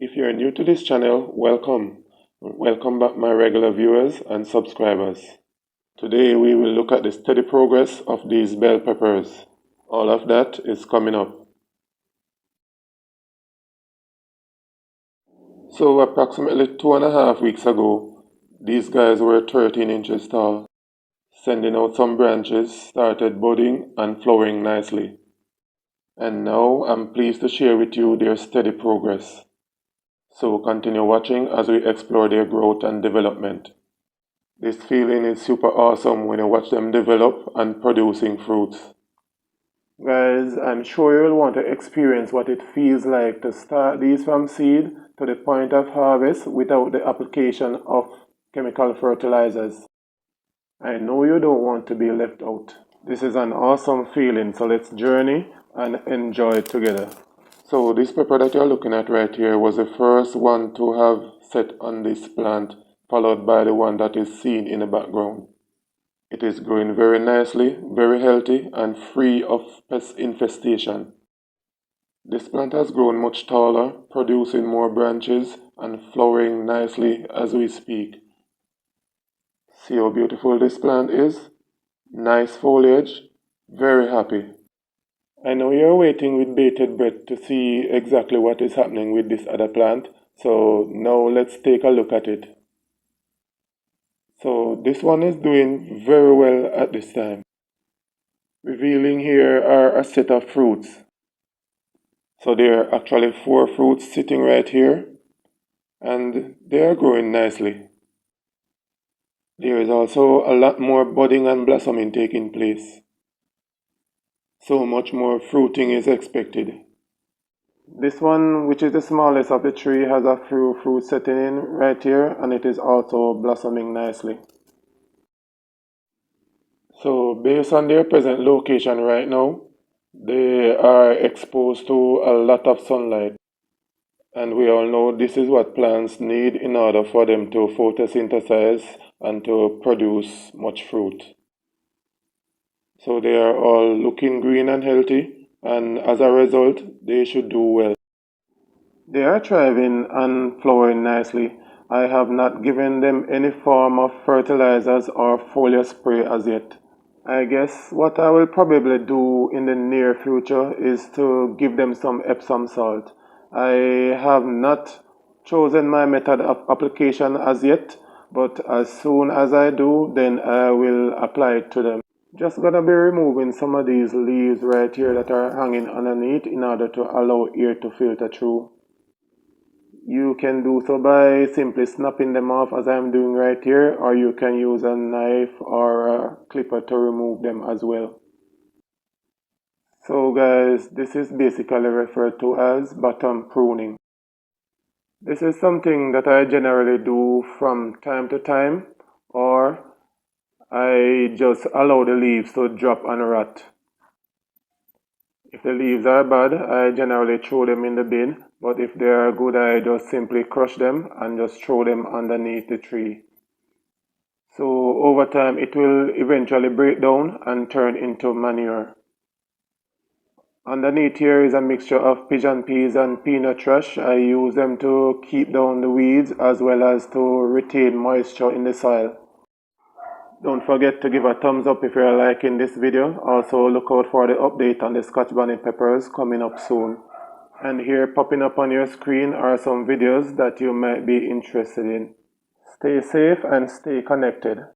If you're new to this channel, welcome. Welcome back my regular viewers and subscribers. Today we will look at the steady progress of these bell peppers. All of that is coming up. So approximately 2.5 weeks ago, these guys were 13 inches tall. Sending out some branches, started budding and flowering nicely. And now I'm pleased to share with you their steady progress. So continue watching as we explore their growth and development. This feeling is super awesome when you watch them develop and producing fruits. Guys, I'm sure you'll want to experience what it feels like to start these from seed to the point of harvest without the application of chemical fertilizers. I know you don't want to be left out. This is an awesome feeling, so let's journey and enjoy it together. So this pepper that you're looking at right here was the first one to have set on this plant, followed by the one that is seen in the background. It is growing very nicely, very healthy and free of pest infestation. This plant has grown much taller, producing more branches and flowering nicely as we speak. See how beautiful this plant is? Nice foliage, very happy. I know you're waiting with bated breath to see exactly what is happening with this other plant, so now let's take a look at it. So this one is doing very well at this time. Revealing here are a set of fruits. So there are actually 4 fruits sitting right here, and they are growing nicely. There is also a lot more budding and blossoming taking place. So much more fruiting is expected. This one, which is the smallest of the 3, has a few fruits setting in right here, and it is also blossoming nicely. So based on their present location right now, they are exposed to a lot of sunlight. And we all know this is what plants need in order for them to photosynthesize and to produce much fruit. So they are all looking green and healthy, and as a result, they should do well. They are thriving and flowering nicely. I have not given them any form of fertilizers or foliar spray as yet. I guess what I will probably do in the near future is to give them some Epsom salt. I have not chosen my method of application as yet, but as soon as I do, then I will apply it to them. Just gonna be removing some of these leaves right here that are hanging underneath in order to allow air to filter through. You can do so by simply snapping them off as I'm doing right here, or you can use a knife or a clipper to remove them as well. So guys, this is basically referred to as bottom pruning. This is something that I generally do from time to time, or I just allow the leaves to drop and rot. If the leaves are bad, I generally throw them in the bin, but if they are good, I just simply crush them and just throw them underneath the tree. So over time, it will eventually break down and turn into manure. Underneath here is a mixture of pigeon peas and peanut trash. I use them to keep down the weeds as well as to retain moisture in the soil. Don't forget to give a thumbs up if you're liking this video. Also look out for the update on the Scotch bonnet peppers coming up soon. And here popping up on your screen are some videos that you might be interested in. Stay safe and stay connected.